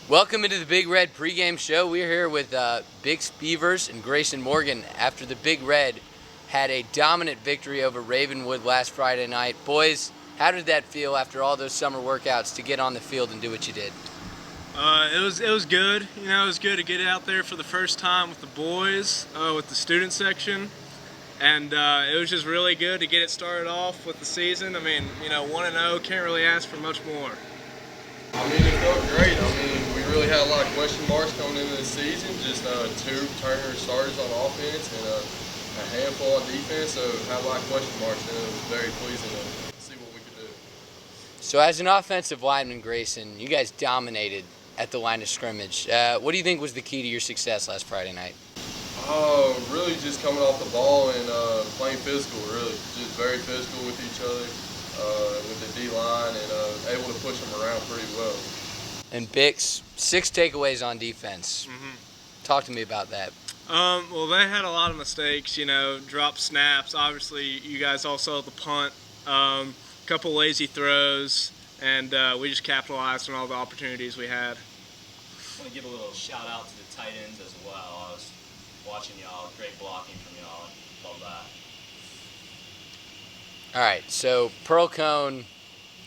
Welcome into the Big Red pregame show. We're here with Bix Beavers and Grayson Morgan after the Big Red had a dominant victory over Ravenwood last Friday night. Boys, how did that feel after all those summer workouts to get on the field and do what you did? It was good. You know, it was good to get out there for the first time with the boys, with the student section, and it was just really good to get it started off with the season. I mean, 1-0, can't really ask for much more. I mean, it felt great. I mean, we really had a lot of question marks coming into the season. Just two Turner starters on offense and a handful on defense. So had a lot of question marks, and it was very pleasing to see what we could do. So as an offensive lineman, Grayson, you guys dominated at the line of scrimmage. What do you think was the key to your success last Friday night? Really just coming off the ball and playing physical, really. Just very physical with each other. With the D-line and able to push them around pretty well. And Bix, 6 takeaways on defense. Talk to me about that. Well, they had a lot of mistakes, dropped snaps. Obviously, you guys all saw the punt, a couple lazy throws, and we just capitalized on all the opportunities we had. I want to give a little shout out to the tight ends as well. I was watching y'all, great blocking from y'all. Love that. All right, so Cohn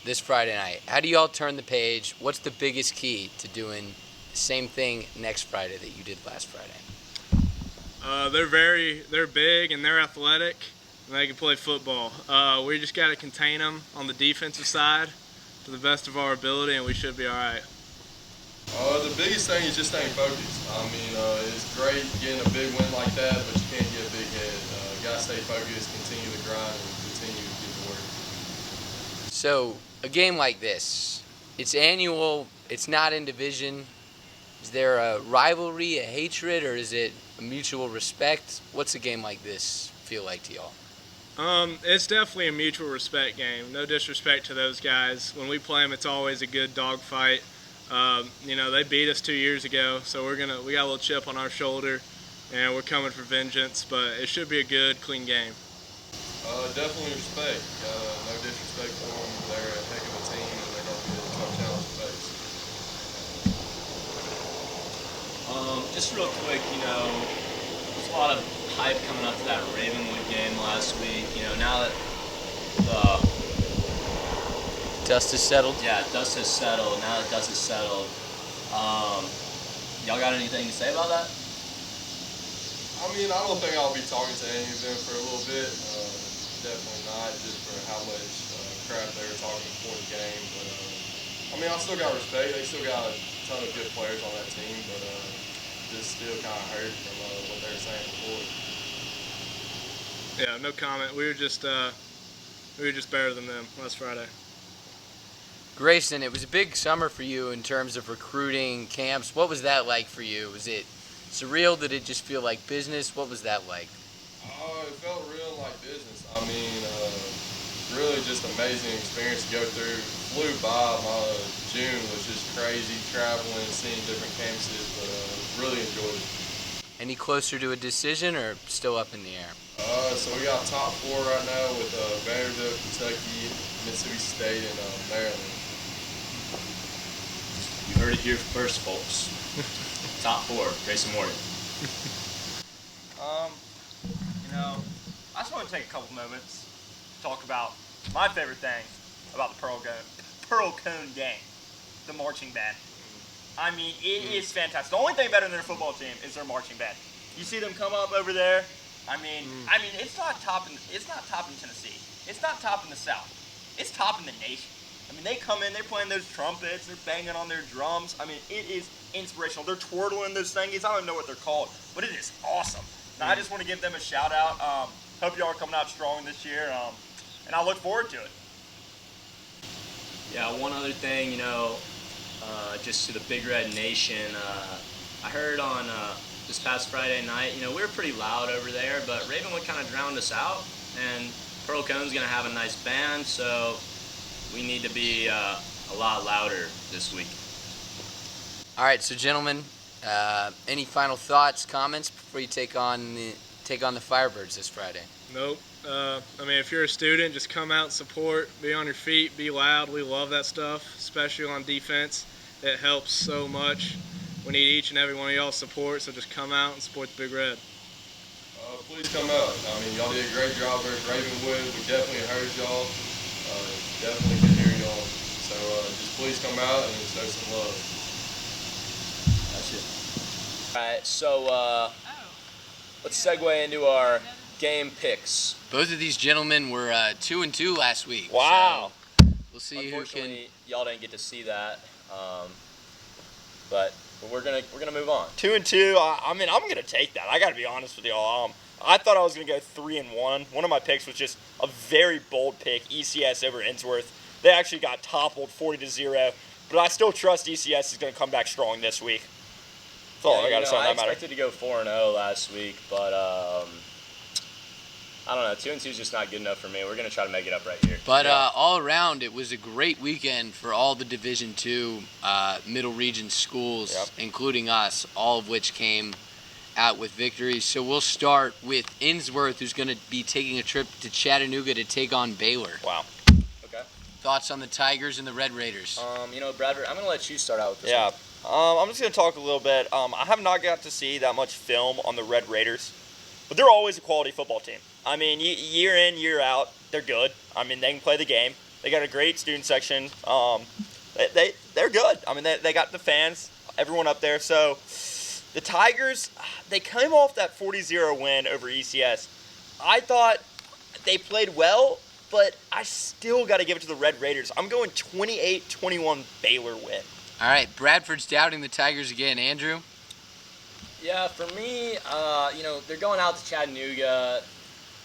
this Friday night. How do you all turn the page? What's the biggest key to doing the same thing next Friday that you did last Friday? They're big and they're athletic and they can play football. We just got to contain them on the defensive side to the best of our ability, and we should be all right. The biggest thing is just staying focused. I mean, it's great getting a big win like that, but you can't get a big head. Got to stay focused, continue to grind, and continue to get to work. So a game like this, it's annual, it's not in division. Is there a rivalry, a hatred, or is it a mutual respect? What's a game like this feel like to y'all? It's definitely a mutual respect game. No disrespect to those guys. When we play them, it's always a good dogfight. They beat us 2 years ago, so we got a little chip on our shoulder, and we're coming for vengeance. But it should be a good, clean game. Definitely respect. No disrespect for them. They're a heck of a team, and they're going to be a tough challenge to face. Just real quick, there's a lot of hype coming up to that Ravenwood game last week. Now that the Dust is settled? Yeah, dust has settled. Now that dust is settled, y'all got anything to say about that? I mean, I don't think I'll be talking to any of them for a little bit. Definitely not, just for how much crap they were talking before the game. But I mean, I still got respect. They still got a ton of good players on that team, but just still kind of hurt from what they were saying before. Yeah, no comment. We were just better than them last Friday. Grayson, it was a big summer for you in terms of recruiting, camps. What was that like for you? Was it surreal? Did it just feel like business? What was that like? It felt real like business. I mean, really just amazing experience to go through. Flew by. My June was just crazy, traveling, seeing different campuses, but really enjoyed it. Any closer to a decision or still up in the air? So we got top 4 right now with Vanderbilt, Kentucky, Mississippi State, and Maryland. You heard it here first, folks. Top 4, Grayson Morgan. I just want to take a couple moments to talk about my favorite thing about the Pearl Cohn game, the marching band. I mean, it is fantastic. The only thing better than their football team is their marching band. You see them come up over there. I mean, it's not top in Tennessee. It's not top in the South. It's top in the nation. I mean, they come in, they're playing those trumpets, they're banging on their drums. I mean, it is inspirational. They're twirling those thingies. I don't know what they're called, but it is awesome. And I just want to give them a shout out. Hope y'all are coming out strong this year, and I look forward to it. Yeah, one other thing, just to the Big Red Nation, I heard on this past Friday night, we were pretty loud over there, but Ravenwood kind of drowned us out, and Pearl Cohn's going to have a nice band, so we need to be a lot louder this week. All right, so gentlemen, any final thoughts, comments before you take on the Firebirds this Friday? Nope. If you're a student, just come out and support. Be on your feet. Be loud. We love that stuff, especially on defense. it helps so much. We need each and every one of y'all's support, so just come out and support the Big Red. Please come out. I mean, y'all did a great job there at Ravenwood. We definitely heard y'all. Definitely can hear y'all. So just please come out and show some love. That's it. All right, so let's segue into our game picks. Both of these gentlemen were 2-2 last week. Wow. So we'll see who can. Unfortunately, y'all didn't get to see that, but we're gonna move on. 2-2. I mean, I'm gonna take that. I gotta be honest with y'all. I thought I was gonna go 3-1. One of my picks was just a very bold pick, ECS over Innsworth. They actually got toppled 40-0, but I still trust ECS is gonna come back strong this week. That's all I gotta say on that matter. I expected to go 4-0 last week, but I don't know. 2-2 is just not good enough for me. We're gonna try to make it up right here. But all around, it was a great weekend for all the Division II Middle Region schools, including us, all of which came out with victories. So we'll start with Innsworth, who's going to be taking a trip to Chattanooga to take on Baylor. Wow. Okay. Thoughts on the Tigers and the Red Raiders? Bradford, I'm gonna let you start out with this. Yeah. I'm just gonna talk a little bit. I have not got to see that much film on the Red Raiders, but they're always a quality football team. I mean, year in, year out, they're good. I mean, they can play the game. They got a great student section. They're good. I mean, they got the fans, everyone up there. So the Tigers, they came off that 40-0 win over ECS. I thought they played well, but I still got to give it to the Red Raiders. I'm going 28-21 Baylor win. All right, Bradford's doubting the Tigers again. Andrew? Yeah, for me, they're going out to Chattanooga.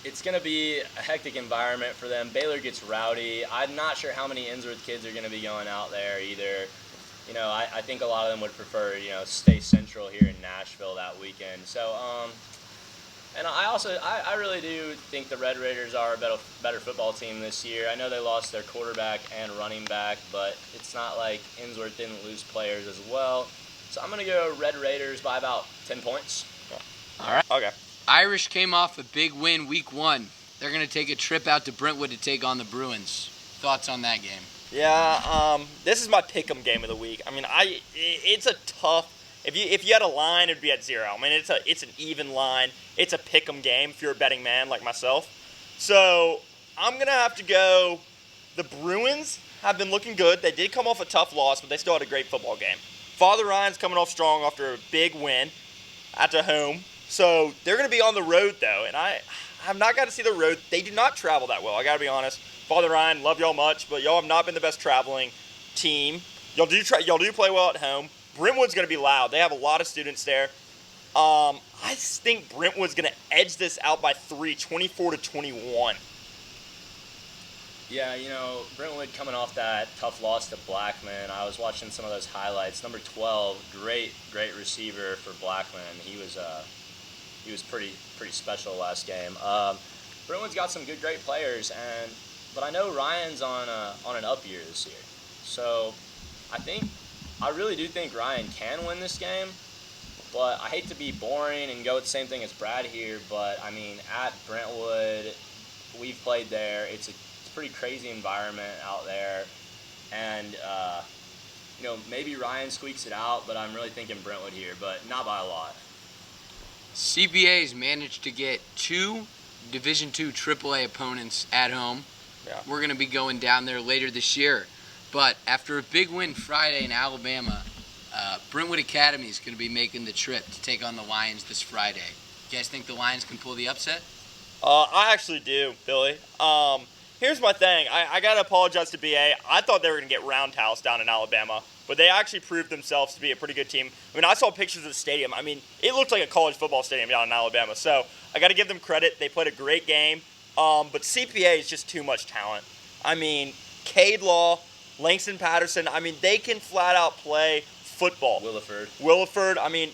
It's going to be a hectic environment for them. Baylor gets rowdy. I'm not sure how many Innsworth kids are going to be going out there either. I think a lot of them would prefer, stay central here in Nashville that weekend. So, and I really do think the Red Raiders are a better football team this year. I know they lost their quarterback and running back, but it's not like Innsworth didn't lose players as well. So I'm going to go Red Raiders by about 10 points. All right. Okay. Irish came off a big win week 1. They're going to take a trip out to Brentwood to take on the Bruins. Thoughts on that game? Yeah, this is my pick'em game of the week. I mean, it's a tough. If you had a line, it'd be at 0. I mean, it's an even line. It's a pick'em game if you're a betting man like myself. So I'm gonna have to go. The Bruins have been looking good. They did come off a tough loss, but they still had a great football game. Father Ryan's coming off strong after a big win at the home. So they're gonna be on the road though, and I have not got to see the road. They do not travel that well. I gotta be honest. Father Ryan, love y'all much, but y'all have not been the best traveling team. Y'all do play well at home. Brentwood's going to be loud. They have a lot of students there. I think Brentwood's going to edge this out by 3, 24-21. Yeah, Brentwood coming off that tough loss to Blackman. I was watching some of those highlights. Number 12, great receiver for Blackman. He was pretty special last game. Brentwood's got some great players, but I know Ryan's on an up year this year. So I really do think Ryan can win this game, but I hate to be boring and go with the same thing as Brad here, but I mean, at Brentwood, we've played there. It's a pretty crazy environment out there, and maybe Ryan squeaks it out, but I'm really thinking Brentwood here, but not by a lot. CBA's managed to get 2 Division II AAA opponents at home. Yeah. We're going to be going down there later this year. But after a big win Friday in Alabama, Brentwood Academy is going to be making the trip to take on the Lions this Friday. You guys think the Lions can pull the upset? I actually do, Billy. Here's my thing. I got to apologize to BA. I thought they were going to get roundhouse down in Alabama, but they actually proved themselves to be a pretty good team. I mean, I saw pictures of the stadium. I mean, it looked like a college football stadium down in Alabama. So I got to give them credit. They played a great game. But CPA is just too much talent. I mean, Cade Law, Langston Patterson, I mean, they can flat out play football. Williford, I mean,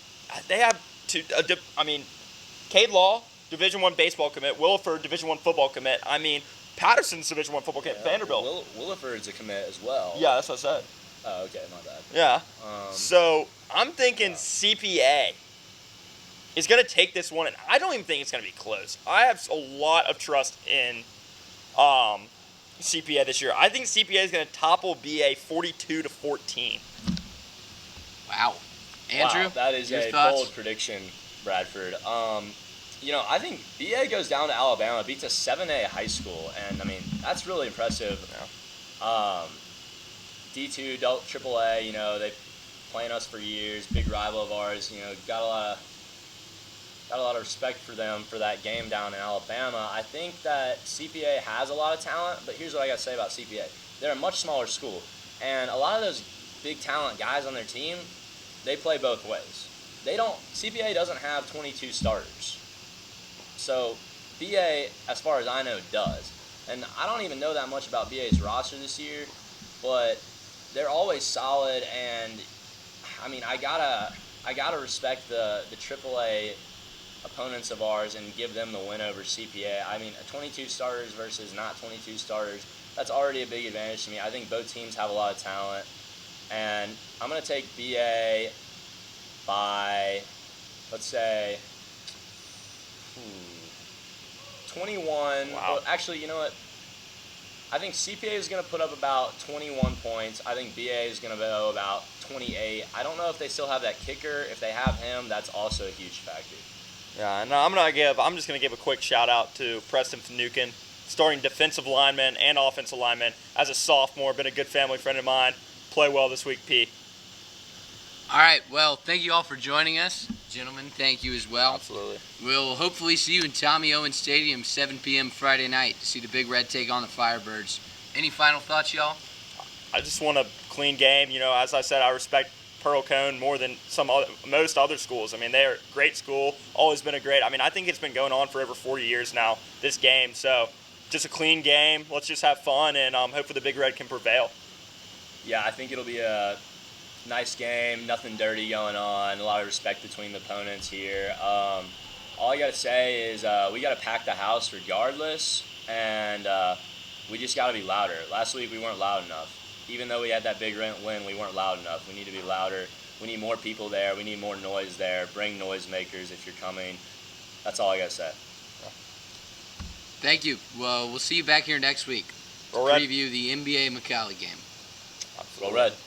they have Cade Law, Division I baseball commit, Williford, Division I football commit. I mean, Patterson's Division I football commit, Vanderbilt. Williford's a commit as well. Yeah, that's what I said. Oh, okay, my bad. Yeah. So I'm thinking CPA is going to take this one, and I don't even think it's going to be close. I have a lot of trust in CPA this year. I think CPA is going to topple BA 42-14. Wow. Andrew, Wow, that is your a thoughts? bold prediction, Bradford. I think BA goes down to Alabama, beats a 7A high school, and I mean that's really impressive. D2, AAA, they've playing us for years, big rival of ours. Got a lot of respect for them for that game down in Alabama. I think that CPA has a lot of talent, but here's what I got to say about CPA. They're a much smaller school, and a lot of those big talent guys on their team, they play both ways. CPA doesn't have 22 starters. So BA, as far as I know, does. And I don't even know that much about BA's roster this year, but they're always solid, and I mean, I gotta respect the AAA opponents of ours and give them the win over CPA. I mean, 22 starters versus not 22 starters, that's already a big advantage to me. I think both teams have a lot of talent, and I'm gonna take BA by, let's say, 21. Wow. Well, actually, you know what? I think CPA is going to put up about 21 points. I think BA is going to go about 28. I don't know if they still have that kicker. If they have him, that's also a huge factor. Yeah, and I'm just gonna give a quick shout out to Preston Tanookin, starting defensive lineman and offensive lineman. As a sophomore, been a good family friend of mine. Play well this week, P. All right, well, thank you all for joining us. Gentlemen, thank you as well. Absolutely. We'll hopefully see you in Tommy Owen Stadium, 7 p.m. Friday night to see the Big Red take on the Firebirds. Any final thoughts, y'all? I just want a clean game. As I said, I respect Pearl Cohn more than most other schools. I mean, they're a great school, always been I think it's been going on for over 40 years now, this game. So just a clean game. Let's just have fun, and hopefully the Big Red can prevail. Yeah, I think it'll be a nice game, nothing dirty going on, a lot of respect between the opponents here. All I got to say is we got to pack the house regardless, and we just got to be louder. Last week we weren't loud enough. Even though we had that big win, we weren't loud enough. We need to be louder. We need more people there. We need more noise there. Bring noisemakers if you're coming. That's all I got to say. Thank you. Well, we'll see you back here next week to Roll Red. preview the NBA McCallie game. Roll Red. Yep.